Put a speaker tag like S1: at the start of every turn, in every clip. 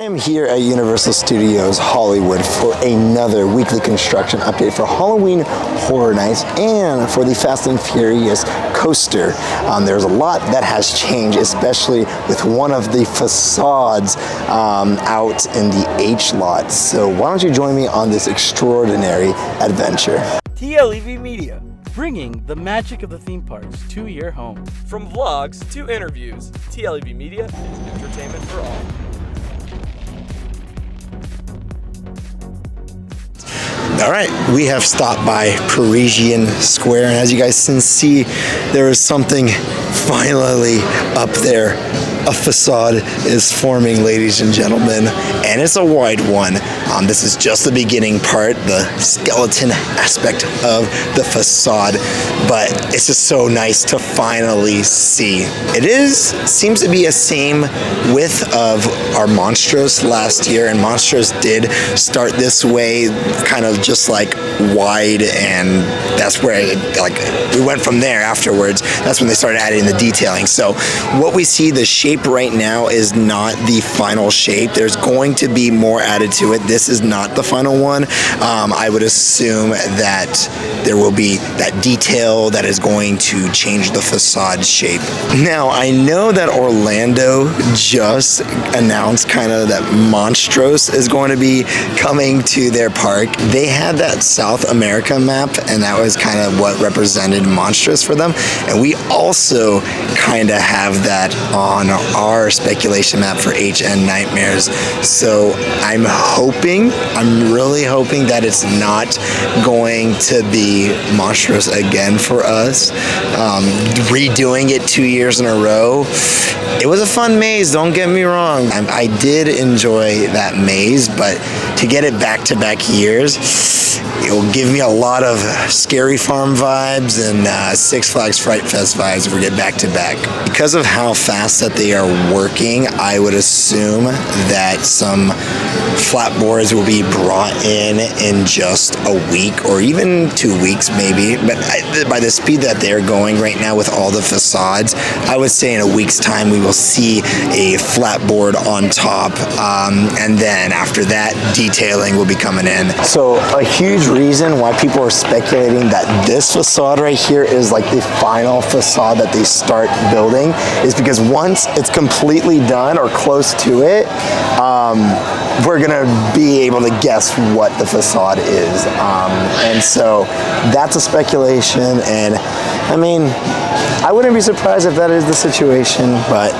S1: am here at Universal Studios Hollywood for another weekly construction update for Halloween Horror Nights and for the Fast and Furious coaster. There's a lot that has changed, especially with one of the facades out in the H lot. So why don't you join me on this extraordinary adventure?
S2: TLEV Media, bringing the magic of the theme parks to your home.
S3: From vlogs to interviews, TLEV Media is entertainment for all.
S1: All right, we have stopped by Parisian Square, and as you guys can see, there is something finally up there. A facade is forming, ladies and gentlemen, and it's a wide one. This is just the beginning part, the skeleton aspect of the facade, but it's just so nice to finally see. It seems to be a same width of our Monstros last year, and Monstros did start this way, kind of just like wide, and that's where we went from there afterwards. That's when they started adding the detailing. So what we see, the shape right now is not the final shape. There's going to be more added to it. This is not the final one. I would assume that there will be that detail that is going to change the facade shape. Now, I know that Orlando just announced kind of that Monstros is going to be coming to their park. They had that South America map, and that was kind of what represented Monstros for them. And we also kind of have that on our speculation map for HN Nightmares. So I'm really hoping that it's not going to be Monstros again for us. Redoing it 2 years in a row. It was a fun maze, don't get me wrong. I did enjoy that maze, but to get it back-to-back years, it will give me a lot of Scary Farm vibes and Six Flags Fright Fest vibes if we get back-to-back. Because of how fast that they are working, I would assume that some flat boards will be brought in just a week or even 2 weeks maybe. But by the speed that they're going right now with all the facades, I would say in a week's time we will see a flat board on top, and then after that detailing will be coming in. So a huge reason why people are speculating that this facade right here is like the final facade that they start building is because once it's completely done or close to it, we're gonna be able to guess what the facade is. And so that's a speculation, and I mean, I wouldn't be surprised if that is the situation, but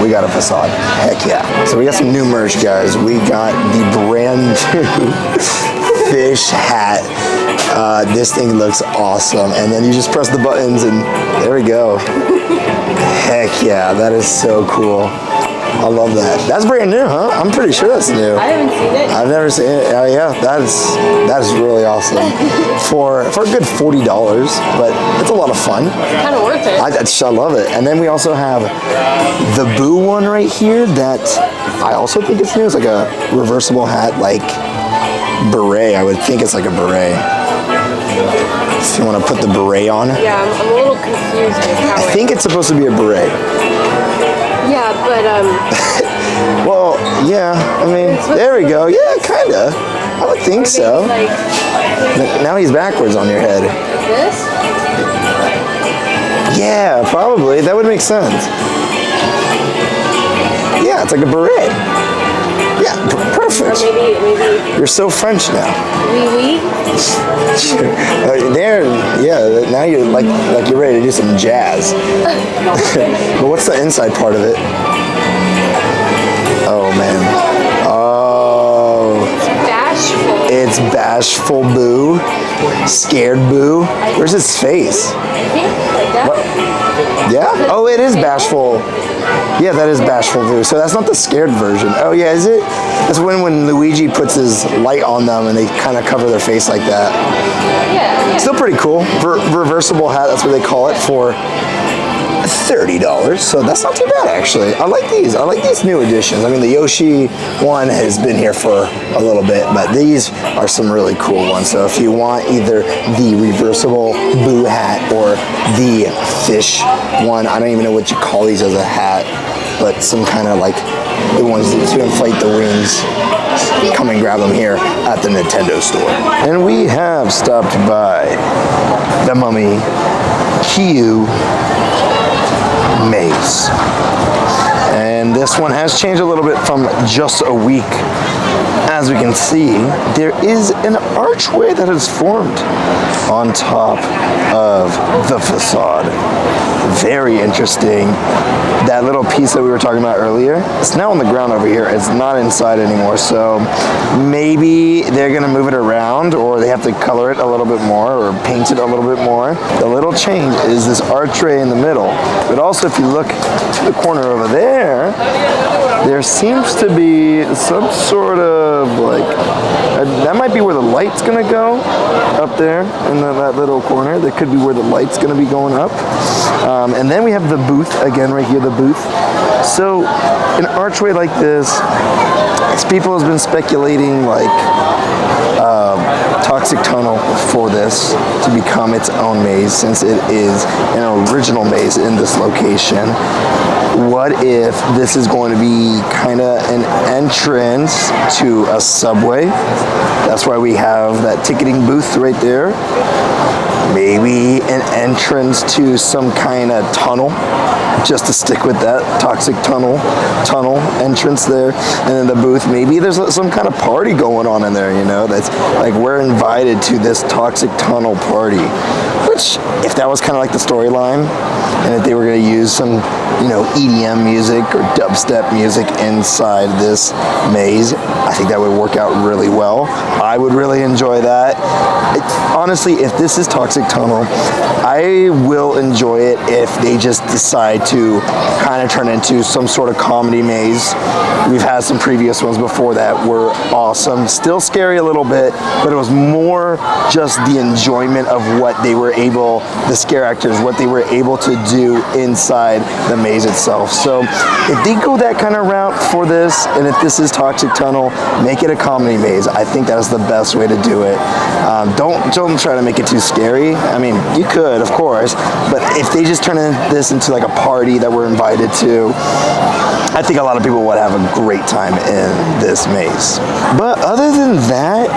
S1: we got a facade. Heck yeah. So we got some new merch, guys. We got the brand new fish hat. This thing looks awesome. And then you just press the buttons and there we go. Heck yeah, that is so cool. I love that. That's brand new, huh? I'm pretty sure that's new.
S4: I haven't seen it.
S1: I've never seen it. Oh yeah, that is really awesome. For a good $40, but it's a lot of fun.
S4: Kind of worth it.
S1: I love it. And then we also have the Boo one right here that I also think it's new. It's like a reversible hat, like beret. I would think it's like a beret. If you want to put the beret on.
S4: Yeah, I'm a little confused with how
S1: I think it's supposed to be a beret.
S4: Yeah, but
S1: well, yeah, I mean, there we go. Yeah, kinda. I would think so.
S4: like
S1: Now he's backwards on your head.
S4: this?
S1: Yeah, probably. That would make sense. Yeah, it's like a beret. Yeah,
S4: Or
S1: perfect.
S4: maybe
S1: You're so French now.
S4: oui.
S1: There, yeah. Now you're like you're ready to do some jazz. But what's the inside part of it? Oh man. Oh.
S4: Bashful.
S1: It's bashful Boo. Scared Boo. Where's his face?
S4: I think like that.
S1: What? Yeah? Oh, it is bashful. Yeah, that is bashful Boo. So that's not the scared version. Oh yeah, is it? That's when Luigi puts his light on them and they kind of cover their face like that.
S4: Yeah.
S1: Still pretty cool. Reversible hat, that's what they call it, for $30. So that's not too bad, actually. I like these. I like these new additions. I mean, the Yoshi one has been here for a little bit, but these are some really cool ones. So if you want either the reversible Boo hat or the fish one, I don't even know what you call these as a hat, but some kind of like the ones to inflate the wings, come and grab them here at the Nintendo store. And we have stopped by the Mummy Q maze. And this one has changed a little bit from just a week. As we can see, there is an archway that has formed on top of the facade. Very interesting. That little piece that we were talking about earlier, it's now on the ground over here. It's not inside anymore, so maybe they're gonna move it around, or they have to color it a little bit more or paint it a little bit more. The little change is this archway in the middle, but also if you look to the corner over there, there seems to be some sort of like, that might be where the light's gonna go, up there in that little corner. That could be where the light's gonna be going up. And then we have the booth, again right here, the booth. So an archway like this, people have been speculating like toxic tunnel for this to become its own maze, since it is an original maze in this location. What if this is going to be kind of an entrance to a subway? That's why we have that ticketing booth right there. Maybe an entrance to some kind of tunnel, just to stick with that toxic tunnel entrance there. And then the booth, maybe there's some kind of party going on in there, you know, that's like we're invited to this toxic tunnel party. Which, if that was kind of like the storyline, and if they were going to use some, you know, EDM music or dubstep music inside this maze, I think that would work out really well. I would really enjoy that. Honestly, if this is Toxic Tunnel, I will enjoy it if they just decide to kind of turn into some sort of comedy maze. We've had some previous ones before that were awesome. Still scary a little bit, but it was more just the enjoyment of what they were able, the scare actors, what they were able to do inside the maze itself. So if they go that kind of route for this, and if this is Toxic Tunnel, make it a comedy maze. I think that is the best way to do it. Don't try to make it too scary. I mean, you could, of course, but if they just turn this into like a party that we're invited to, I think a lot of people would have a great time in this maze. But other than that,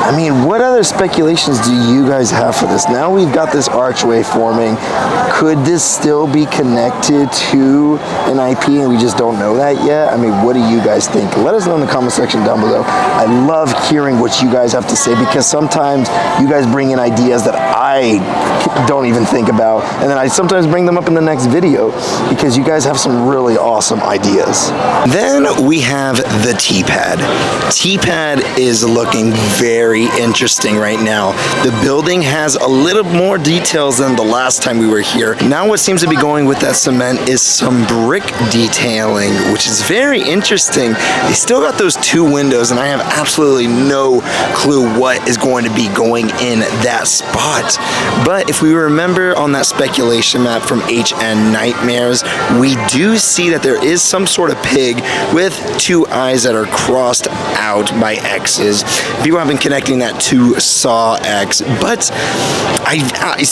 S1: I mean, what other speculations do you guys have for this? Now we've got this archway forming. Could this still be connected to an IP and we just don't know that yet? I mean, what do you guys think? Let us know in the comment section down below. I love hearing what you guys have to say, because sometimes you guys bring in ideas that I don't even think about, and then I sometimes bring them up in the next video because you guys have some really awesome ideas. Then we have the T-pad. T-pad is looking very interesting right now. The building has a little more details than the last time we were here. Now what seems to be going with that cement is some brick detailing, which is very interesting. They still got those two windows, and I have absolutely no clue what is going to be going in that spot. But if we remember on that speculation map from HN Nightmares, we do see that there is some sort of pig with two eyes that are crossed out by X's. People have been connecting that to Saw X, but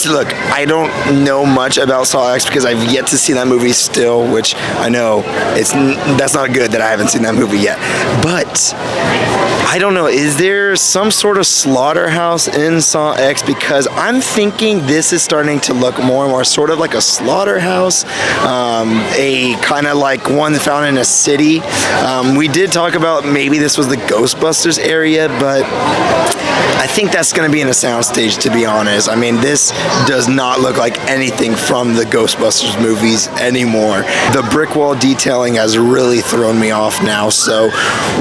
S1: look, I don't know much about Saw X because I've yet to see that movie still, which I know that's not good that I haven't seen that movie yet. But I don't know, is there some sort of slaughterhouse in Saw X? Because I'm thinking this is starting to look more and more sort of like a slaughterhouse, a kind of like one found in a city. We did talk about maybe this was the Ghostbusters area, but I think that's going to be in a soundstage, to be honest. I mean, this does not look like anything from the Ghostbusters movies anymore. The brick wall detailing has really thrown me off now. So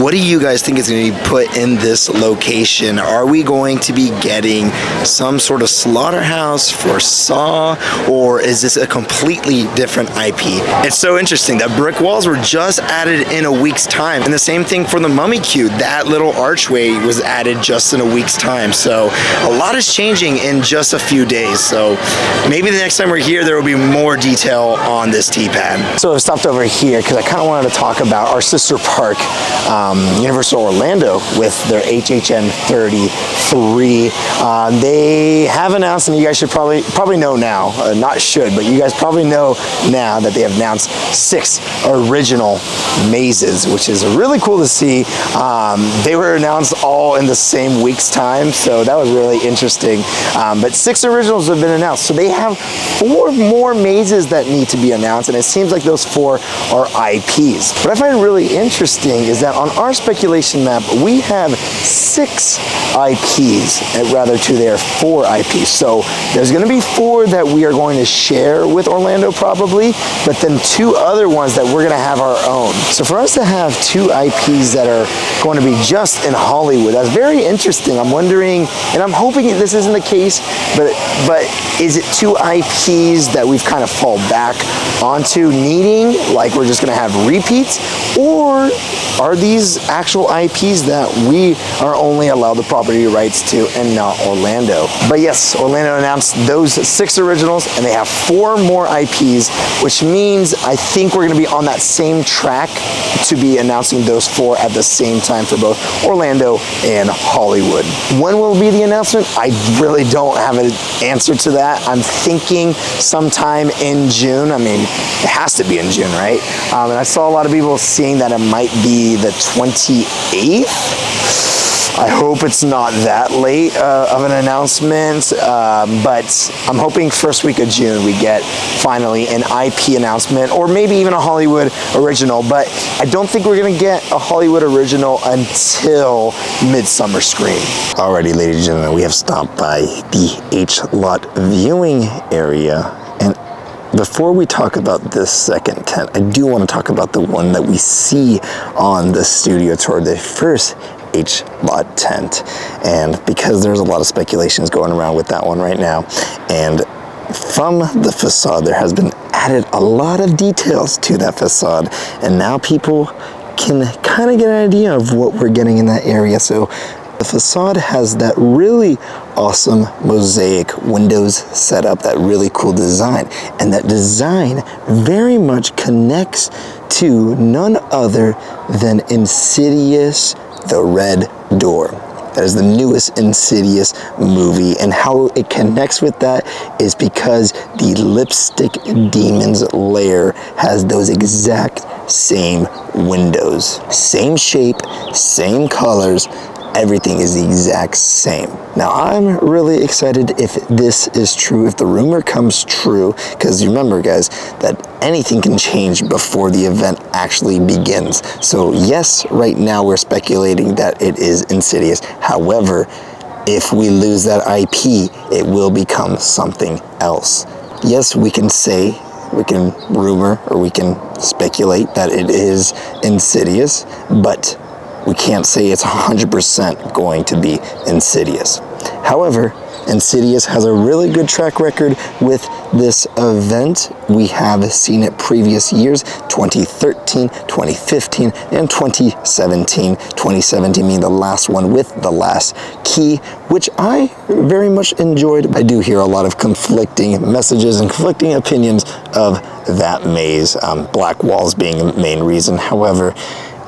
S1: what do you guys think is going to be put in this location? Are we going to be getting some sort of slaughterhouse for Saw, or is this a completely different IP? It's so interesting that brick walls were just added in a week's time, and the same thing for the Mummy Cube. That little archway was added just in a week's time. So a lot is changing in just a few days. So maybe the next time we're here, there will be more detail on this T-pad. So I've stopped over here because I kind of wanted to talk about our sister park, Universal Orlando, with their HHN 33. They have have announced, and you guys should probably know now, not should, but you guys probably know now that they have announced 6 original mazes, which is really cool to see. They were announced all in the same week's time, so that was really interesting. But 6 originals have been announced, so they have 4 more mazes that need to be announced, and it seems like those 4 are IPs. What I find really interesting is that on our speculation map, we have 6 IPs, rather to their 4 IPs. So there's going to be 4 that we are going to share with Orlando probably, but then 2 other ones that we're going to have our own. So for us to have 2 IPs that are going to be just in Hollywood, that's very interesting. I'm wondering, and I'm hoping this isn't the case, but is it 2 IPs that we've kind of fall back onto needing, like we're just going to have repeats, or are these actual IPs that we are only allowed the property rights to and not Orlando? But yes, Orlando announced those 6 originals, and they have 4 more IPs, which means I think we're going to be on that same track to be announcing those 4 at the same time for both Orlando and Hollywood. When will be the announcement? I really don't have an answer to that. I'm thinking sometime in June. I mean, it has to be in June, right? And I saw a lot of people saying that it might be the 28th. I hope it's not that late of an announcement, but I'm hoping first week of June we get finally an IP announcement, or maybe even a Hollywood original, but I don't think we're gonna get a Hollywood original until Midsummer Scream. Alrighty, ladies and gentlemen, we have stopped by the H-Lot viewing area, and before we talk about this second tent, I do want to talk about the one that we see on the studio tour, the first H-Lot tent. And because there's a lot of speculations going around with that one right now, and from the facade there has been added a lot of details to that facade, and now people can kind of get an idea of what we're getting in that area. So the facade has that really awesome mosaic windows set up, that really cool design, and that design very much connects to none other than Insidious, the Red Door. That is the newest Insidious movie, and how it connects with that is because the Lipstick Demon's lair has those exact same windows. Same shape, same colors, everything is the exact same. Now, I'm really excited if this is true, if the rumor comes true, because remember, guys, that anything can change before the event actually begins. So yes, right now we're speculating that it is Insidious. However, if we lose that IP, it will become something else. Yes, we can say, we can rumor, or we can speculate that it is Insidious, but we can't say it's 100% going to be Insidious. However, Insidious has a really good track record with this event. We have seen it previous years, 2013, 2015, and 2017. 2017 being the last one with the last key, which I very much enjoyed. I do hear a lot of conflicting messages and conflicting opinions of that maze, black walls being the main reason. However,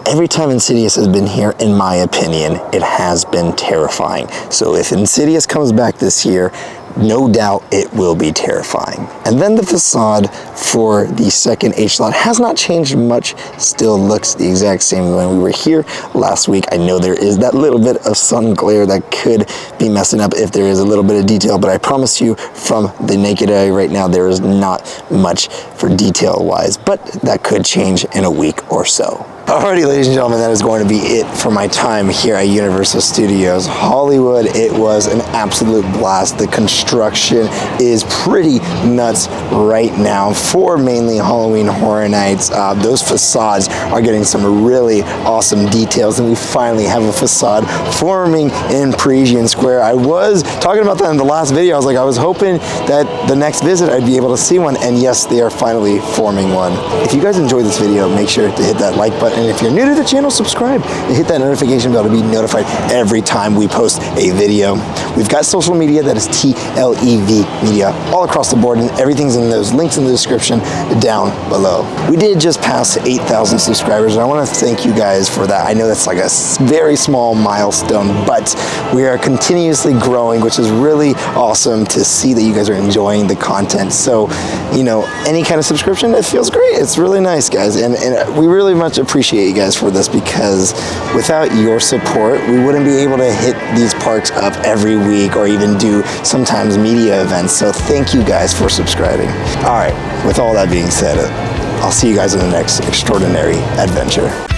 S1: every time Insidious has been here, in my opinion, it has been terrifying. So if Insidious comes back this year, no doubt it will be terrifying. And then the facade for the second H-Lot has not changed much, still looks the exact same when we were here last week. I know there is that little bit of sun glare that could be messing up if there is a little bit of detail, but I promise you from the naked eye right now, there is not much for detail wise, but that could change in a week or so. Alrighty, ladies and gentlemen, that is going to be it for my time here at Universal Studios Hollywood. It was an absolute blast. The construction is pretty nuts right now for mainly Halloween Horror Nights. Those facades are getting some really awesome details, and we finally have a facade forming in Parisian Square. I was talking about that in the last video. I was hoping that the next visit I'd be able to see one, and yes, they are finally forming one. If you guys enjoyed this video, make sure to hit that like button And if you're new to the channel, subscribe and hit that notification bell to be notified every time we post a video. We've got social media that is TLEV Media all across the board, and everything's in those links in the description down below. We did just pass 8,000 subscribers, and I want to thank you guys for that. I know that's like a very small milestone, but we are continuously growing, which is really awesome to see that you guys are enjoying the content. So, you know, any kind of subscription, it feels great. It's really nice, guys, and we really much appreciate you guys for this, because without your support, we wouldn't be able to hit these parks up every week or even do sometimes media events. So thank you guys for subscribing. All right, with all that being said, I'll see you guys in the next extraordinary adventure.